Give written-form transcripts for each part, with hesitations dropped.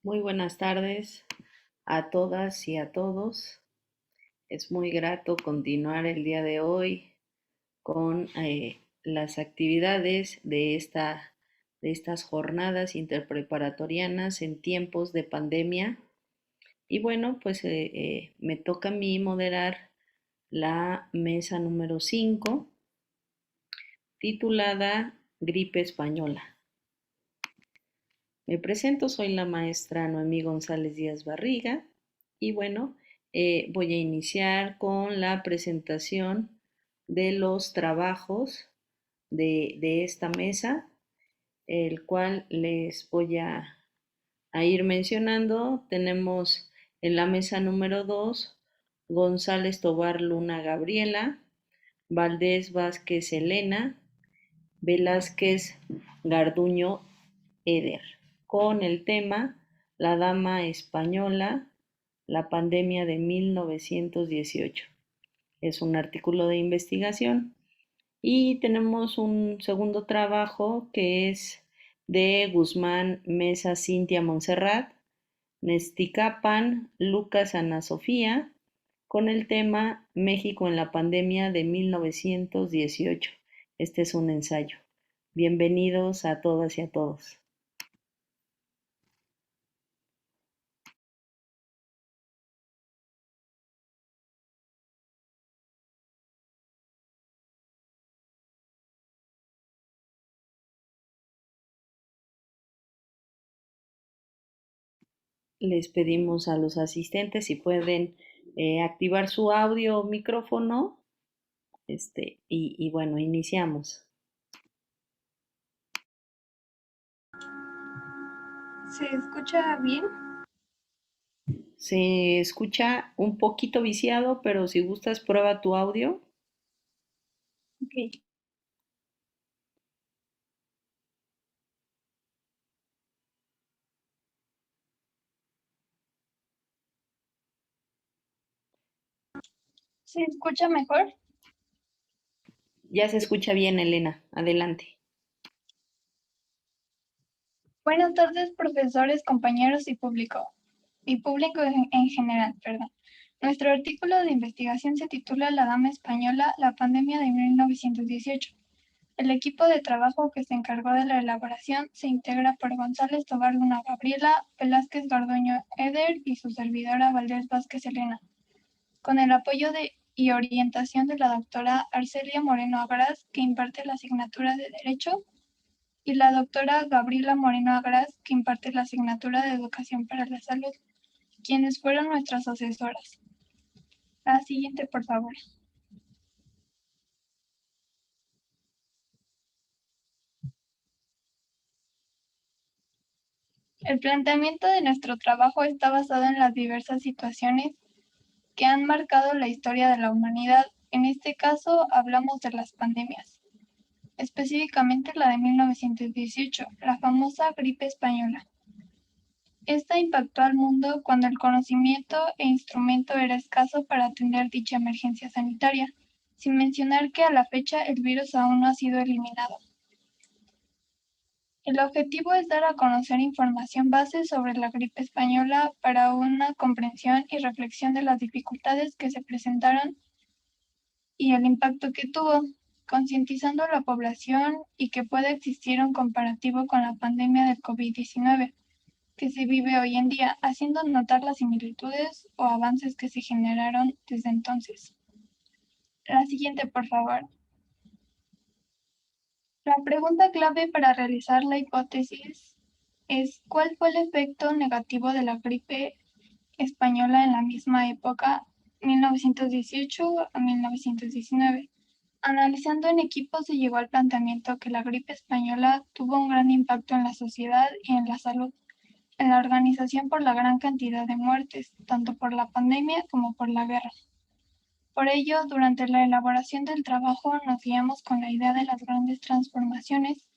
Muy buenas tardes a todas y a todos. Es muy grato continuar el día de hoy con las actividades de estas jornadas interpreparatorianas en tiempos de pandemia. Y bueno, pues me toca a mí moderar la mesa número 5, titulada Gripe Española. Me presento, soy la maestra Noemí González Díaz Barriga y bueno, voy a iniciar con la presentación de los trabajos de esta mesa, el cual les voy a ir mencionando. Tenemos en la mesa número 2 González Tobar Luna Gabriela, Valdés Vázquez Elena, Velázquez Garduño Eder, con el tema La Dama Española, la pandemia de 1918. Es un artículo de investigación. Y tenemos un segundo trabajo que es de Guzmán Mesa Cintia Montserrat, Nesticapan Lucas Ana Sofía, con el tema México en la pandemia de 1918. Este es un ensayo. Bienvenidos a todas y a todos. Les pedimos a los asistentes si pueden activar su audio o micrófono. Y bueno, iniciamos. ¿Se escucha bien? Se escucha un poquito viciado, pero si gustas, prueba tu audio. Ok. ¿Se escucha mejor? Ya se escucha bien, Elena. Adelante. Buenas tardes, profesores, compañeros y público en general, perdón. Nuestro artículo de investigación se titula La Dama Española, la pandemia de 1918. El equipo de trabajo que se encargó de la elaboración se integra por González Tobar Luna Gabriela, Velázquez Garduño Eder y su servidora Valdés Vázquez Elena, con el apoyo y orientación de la doctora Arcelia Moreno Agras, que imparte la asignatura de Derecho, y la doctora Gabriela Moreno Agras, que imparte la asignatura de Educación para la Salud, quienes fueron nuestras asesoras. La siguiente, por favor. El planteamiento de nuestro trabajo está basado en las diversas situaciones que han marcado la historia de la humanidad. En este caso, hablamos de las pandemias, específicamente la de 1918, la famosa gripe española. Esta impactó al mundo cuando el conocimiento e instrumento era escaso para atender dicha emergencia sanitaria, sin mencionar que a la fecha el virus aún no ha sido eliminado. El objetivo es dar a conocer información base sobre la gripe española para una comprensión y reflexión de las dificultades que se presentaron y el impacto que tuvo, concientizando a la población y que puede existir un comparativo con la pandemia del COVID-19 que se vive hoy en día, haciendo notar las similitudes o avances que se generaron desde entonces. La siguiente, por favor. La pregunta clave para realizar la hipótesis es ¿cuál fue el efecto negativo de la gripe española en la misma época, 1918 a 1919? Analizando en equipo se llegó al planteamiento que la gripe española tuvo un gran impacto en la sociedad y en la salud, en la organización por la gran cantidad de muertes, tanto por la pandemia como por la guerra. Por ello, durante la elaboración del trabajo nos guiamos con la idea de las grandes transformaciones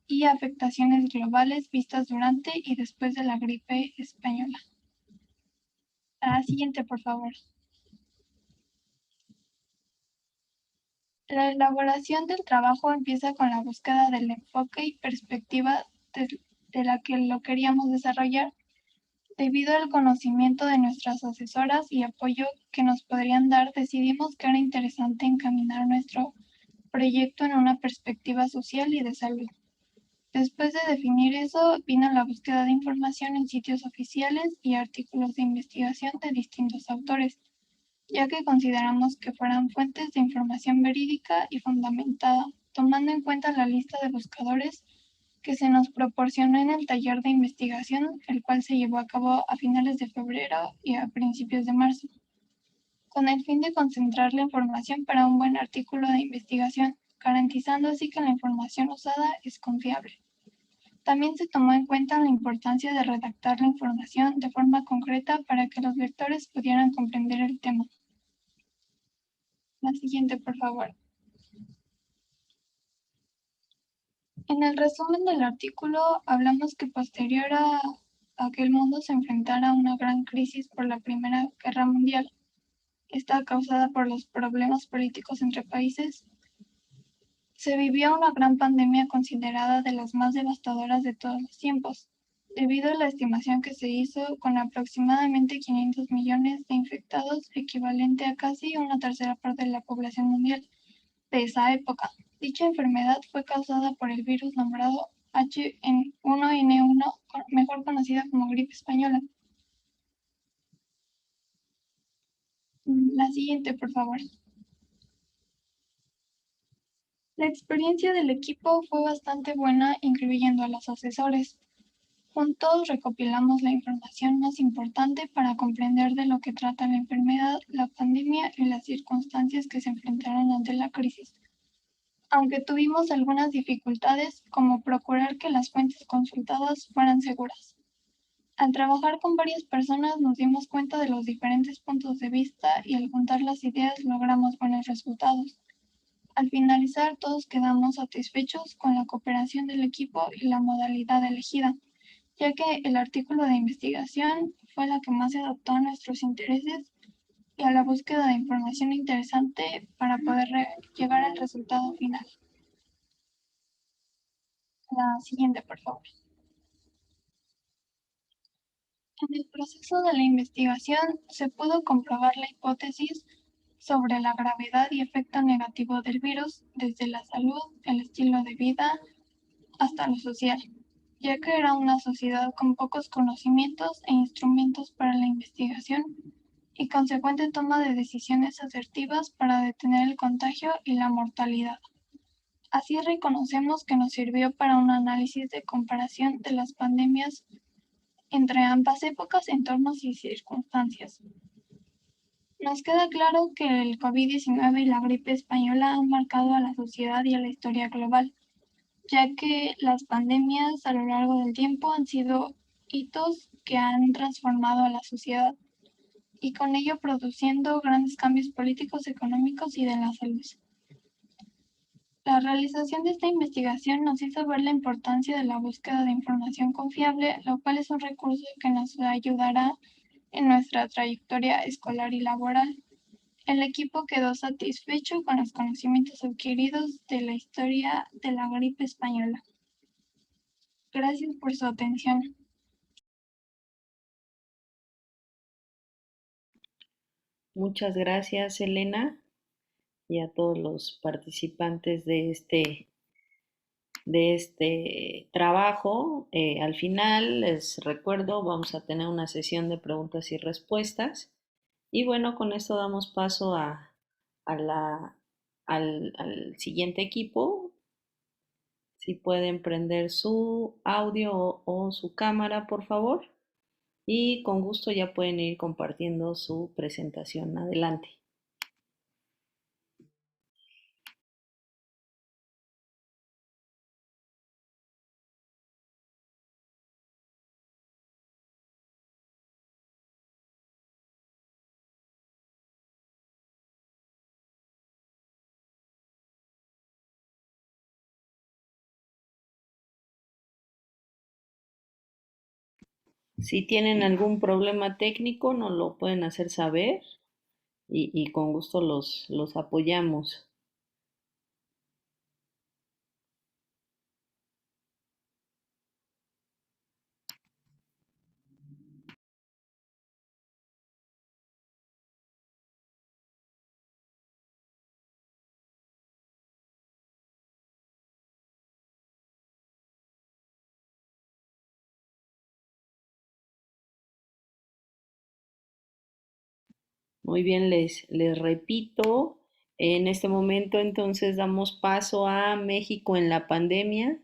y afectaciones globales vistas durante y después de la gripe española. La siguiente, por favor. La elaboración del trabajo empieza con la búsqueda del enfoque y perspectiva de la que lo queríamos desarrollar, Debido al conocimiento de nuestras asesoras y apoyo que nos podrían dar, decidimos que era interesante encaminar nuestro proyecto en una perspectiva social y de salud. Después de definir eso, vino la búsqueda de información en sitios oficiales y artículos de investigación de distintos autores, ya que consideramos que fueran fuentes de información verídica y fundamentada, tomando en cuenta la lista de buscadores que se nos proporcionó en el taller de investigación, el cual se llevó a cabo a finales de febrero y a principios de marzo, con el fin de concentrar la información para un buen artículo de investigación, garantizando así que la información usada es confiable. También se tomó en cuenta la importancia de redactar la información de forma concreta para que los lectores pudieran comprender el tema. La siguiente, por favor. En el resumen del artículo hablamos que posterior a que el mundo se enfrentara a una gran crisis por la Primera Guerra Mundial, esta causada por los problemas políticos entre países, se vivió una gran pandemia considerada de las más devastadoras de todos los tiempos, debido a la estimación que se hizo con aproximadamente 500 millones de infectados, equivalente a casi una tercera parte de la población mundial de esa época. Dicha enfermedad fue causada por el virus nombrado H1N1, mejor conocida como gripe española. La siguiente, por favor. La experiencia del equipo fue bastante buena, incluyendo a los asesores. Juntos recopilamos la información más importante para comprender de lo que trata la enfermedad, la pandemia y las circunstancias que se enfrentaron ante la crisis. Aunque tuvimos algunas dificultades, como procurar que las fuentes consultadas fueran seguras. Al trabajar con varias personas nos dimos cuenta de los diferentes puntos de vista y al juntar las ideas logramos buenos resultados. Al finalizar, todos quedamos satisfechos con la cooperación del equipo y la modalidad elegida, ya que el artículo de investigación fue la que más se adaptó a nuestros intereses y a la búsqueda de información interesante para poder llegar al resultado final. La siguiente, por favor. En el proceso de la investigación se pudo comprobar la hipótesis sobre la gravedad y efecto negativo del virus desde la salud, el estilo de vida hasta lo social, ya que era una sociedad con pocos conocimientos e instrumentos para la investigación y consecuente toma de decisiones asertivas para detener el contagio y la mortalidad. Así reconocemos que nos sirvió para un análisis de comparación de las pandemias entre ambas épocas, entornos y circunstancias. Nos queda claro que el COVID-19 y la gripe española han marcado a la sociedad y a la historia global, ya que las pandemias a lo largo del tiempo han sido hitos que han transformado a la sociedad y con ello produciendo grandes cambios políticos, económicos y de la salud. La realización de esta investigación nos hizo ver la importancia de la búsqueda de información confiable, lo cual es un recurso que nos ayudará en nuestra trayectoria escolar y laboral. El equipo quedó satisfecho con los conocimientos adquiridos de la historia de la gripe española. Gracias por su atención. Muchas gracias, Elena, y a todos los participantes de este trabajo. Al final, les recuerdo, vamos a tener una sesión de preguntas y respuestas. Y bueno, con esto damos paso a al siguiente equipo. Si pueden prender su audio o su cámara, por favor. Y con gusto ya pueden ir compartiendo su presentación. Adelante. Si tienen algún problema técnico, nos lo pueden hacer saber y con gusto los apoyamos. Muy bien, les repito, en este momento entonces damos paso a México en la pandemia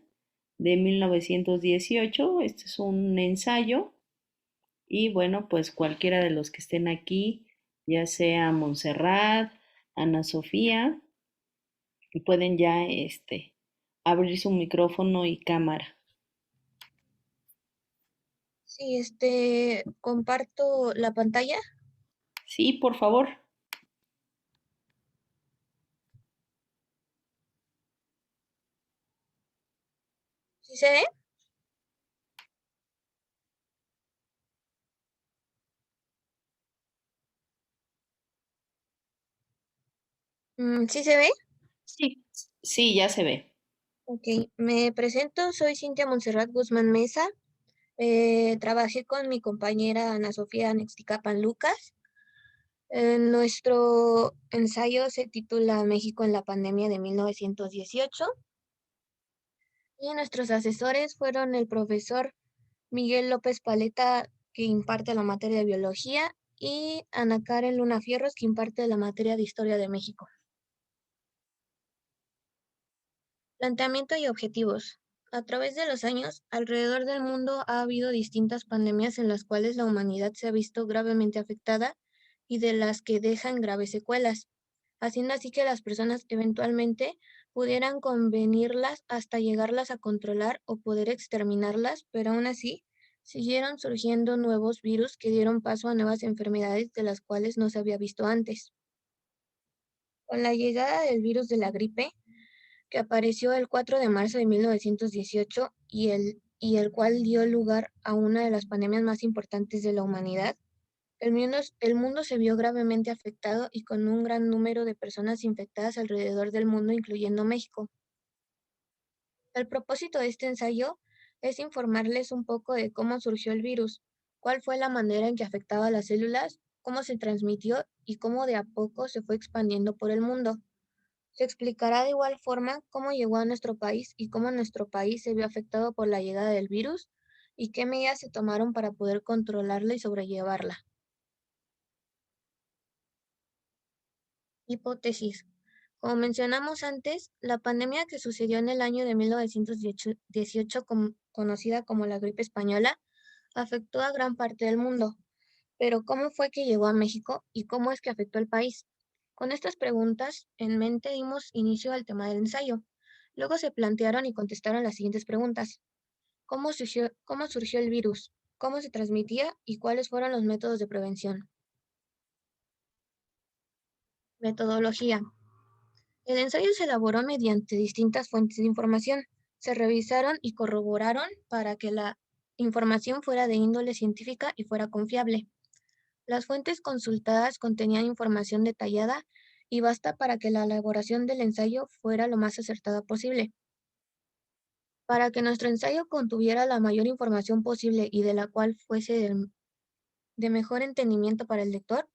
de 1918. Este es un ensayo y bueno, pues cualquiera de los que estén aquí, ya sea Montserrat, Ana Sofía, pueden ya abrir su micrófono y cámara. Sí, comparto la pantalla. Sí, por favor. ¿Sí se ve? ¿Sí se ve? Sí, Sí, ya se ve. Ok, me presento, soy Cintia Montserrat Guzmán Mesa. Trabajé con mi compañera Ana Sofía Nexticapan Lucas. Nuestro ensayo se titula México en la pandemia de 1918 y nuestros asesores fueron el profesor Miguel López Paleta, que imparte la materia de biología, y Ana Karen Luna Fierros, que imparte la materia de historia de México. Planteamiento y objetivos. A través de los años, alrededor del mundo ha habido distintas pandemias en las cuales la humanidad se ha visto gravemente afectada y de las que dejan graves secuelas, haciendo así que las personas eventualmente pudieran convenirlas hasta llegarlas a controlar o poder exterminarlas, pero aún así siguieron surgiendo nuevos virus que dieron paso a nuevas enfermedades de las cuales no se había visto antes. Con la llegada del virus de la gripe, que apareció el 4 de marzo de 1918 y el cual dio lugar a una de las pandemias más importantes de la humanidad, el mundo se vio gravemente afectado y con un gran número de personas infectadas alrededor del mundo, incluyendo México. El propósito de este ensayo es informarles un poco de cómo surgió el virus, cuál fue la manera en que afectaba a las células, cómo se transmitió y cómo de a poco se fue expandiendo por el mundo. Se explicará de igual forma cómo llegó a nuestro país y cómo nuestro país se vio afectado por la llegada del virus y qué medidas se tomaron para poder controlarla y sobrellevarla. Hipótesis. Como mencionamos antes, la pandemia que sucedió en el año de 1918, conocida como la gripe española, afectó a gran parte del mundo. Pero ¿cómo fue que llegó a México y cómo es que afectó al país? Con estas preguntas en mente dimos inicio al tema del ensayo. Luego se plantearon y contestaron las siguientes preguntas. ¿Cómo surgió el virus? ¿Cómo se transmitía? ¿Y cuáles fueron los métodos de prevención? Metodología. El ensayo se elaboró mediante distintas fuentes de información. Se revisaron y corroboraron para que la información fuera de índole científica y fuera confiable. Las fuentes consultadas contenían información detallada y basta para que la elaboración del ensayo fuera lo más acertada posible. Para que nuestro ensayo contuviera la mayor información posible y de la cual fuese de mejor entendimiento para el lector,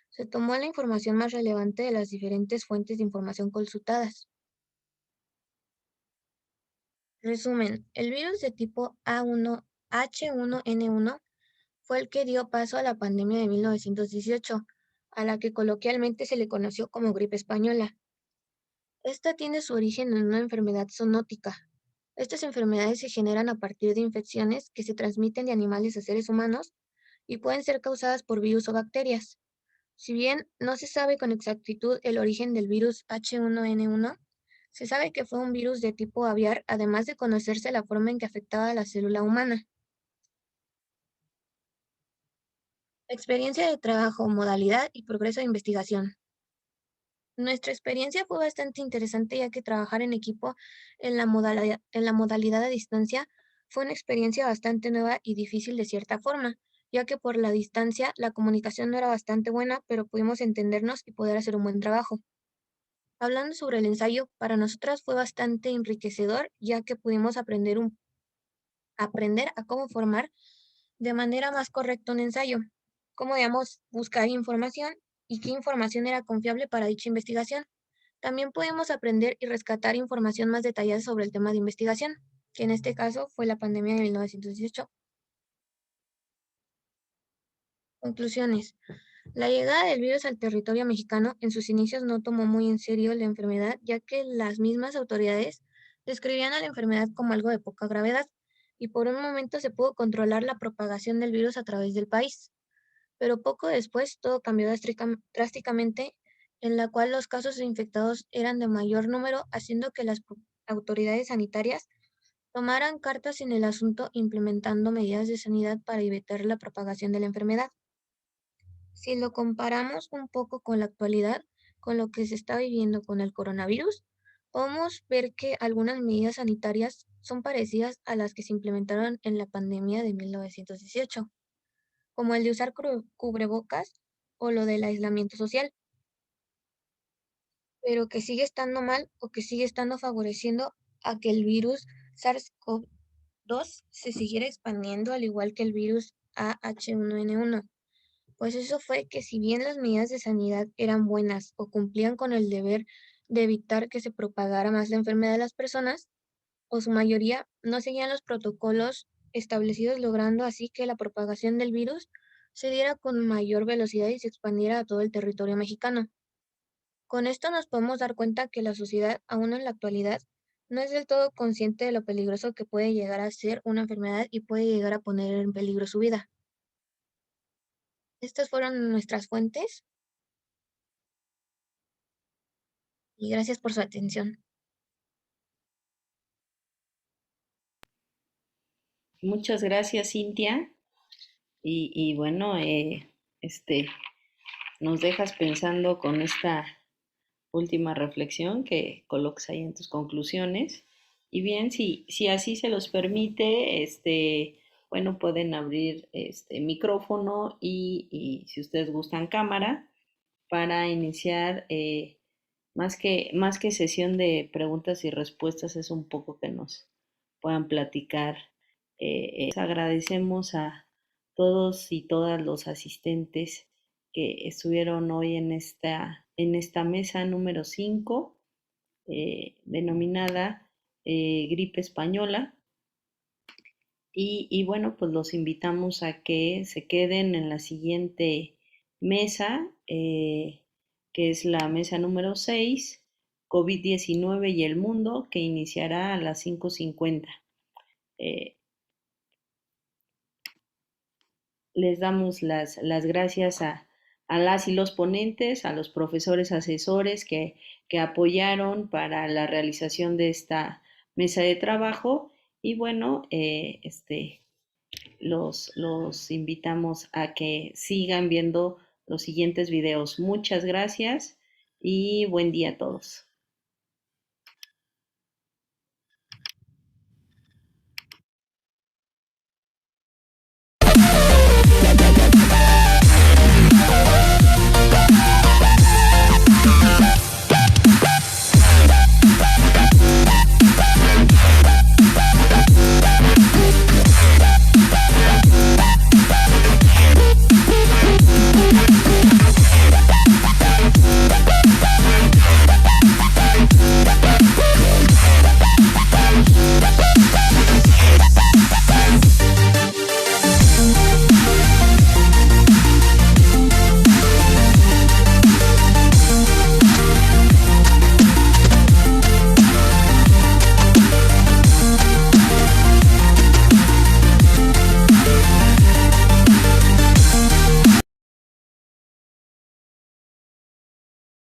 se tomó la información más relevante de las diferentes fuentes de información consultadas. Resumen, el virus de tipo H1N1 fue el que dio paso a la pandemia de 1918, a la que coloquialmente se le conoció como gripe española. Esta tiene su origen en una enfermedad zoonótica. Estas enfermedades se generan a partir de infecciones que se transmiten de animales a seres humanos y pueden ser causadas por virus o bacterias. Si bien no se sabe con exactitud el origen del virus H1N1, se sabe que fue un virus de tipo aviar, además de conocerse la forma en que afectaba a la célula humana. Experiencia de trabajo, modalidad y progreso de investigación. Nuestra experiencia fue bastante interesante, ya que trabajar en equipo en la modalidad a distancia fue una experiencia bastante nueva y difícil de cierta forma, ya que por la distancia la comunicación no era bastante buena, pero pudimos entendernos y poder hacer un buen trabajo. Hablando sobre el ensayo, para nosotras fue bastante enriquecedor, ya que pudimos aprender a cómo formar de manera más correcta un ensayo, cómo debíamos buscar información y qué información era confiable para dicha investigación. También pudimos aprender y rescatar información más detallada sobre el tema de investigación, que en este caso fue la pandemia de 1918. Conclusiones. La llegada del virus al territorio mexicano en sus inicios no tomó muy en serio la enfermedad, ya que las mismas autoridades describían a la enfermedad como algo de poca gravedad, y por un momento se pudo controlar la propagación del virus a través del país. Pero poco después todo cambió drásticamente, en la cual los casos de infectados eran de mayor número, haciendo que las autoridades sanitarias tomaran cartas en el asunto, implementando medidas de sanidad para evitar la propagación de la enfermedad. Si lo comparamos un poco con la actualidad, con lo que se está viviendo con el coronavirus, podemos ver que algunas medidas sanitarias son parecidas a las que se implementaron en la pandemia de 1918, como el de usar cubrebocas o lo del aislamiento social, pero que sigue estando mal o que sigue estando favoreciendo a que el virus SARS-CoV-2 se siguiera expandiendo, al igual que el virus AH1N1. Pues eso fue que, si bien las medidas de sanidad eran buenas o cumplían con el deber de evitar que se propagara más la enfermedad de las personas, o su mayoría no seguían los protocolos establecidos, logrando así que la propagación del virus se diera con mayor velocidad y se expandiera a todo el territorio mexicano. Con esto nos podemos dar cuenta que la sociedad, aún en la actualidad, no es del todo consciente de lo peligroso que puede llegar a ser una enfermedad y puede llegar a poner en peligro su vida. Estas fueron nuestras fuentes y gracias por su atención. Muchas gracias, Cintia. Y bueno, nos dejas pensando con esta última reflexión que colocas ahí en tus conclusiones. Y bien, si así se los permite, bueno, pueden abrir este micrófono y si ustedes gustan cámara para iniciar, más que sesión de preguntas y respuestas, es un poco que nos puedan platicar. Agradecemos a todos y todas los asistentes que estuvieron hoy en esta mesa número 5, denominada Gripe Española. Y bueno, pues los invitamos a que se queden en la siguiente mesa, que es la mesa número 6, COVID-19 y el mundo, que iniciará a las 5:50. Eh, Les damos las gracias a las y los ponentes, a los profesores asesores que apoyaron para la realización de esta mesa de trabajo. Y bueno, los invitamos a que sigan viendo los siguientes videos. Muchas gracias y buen día a todos.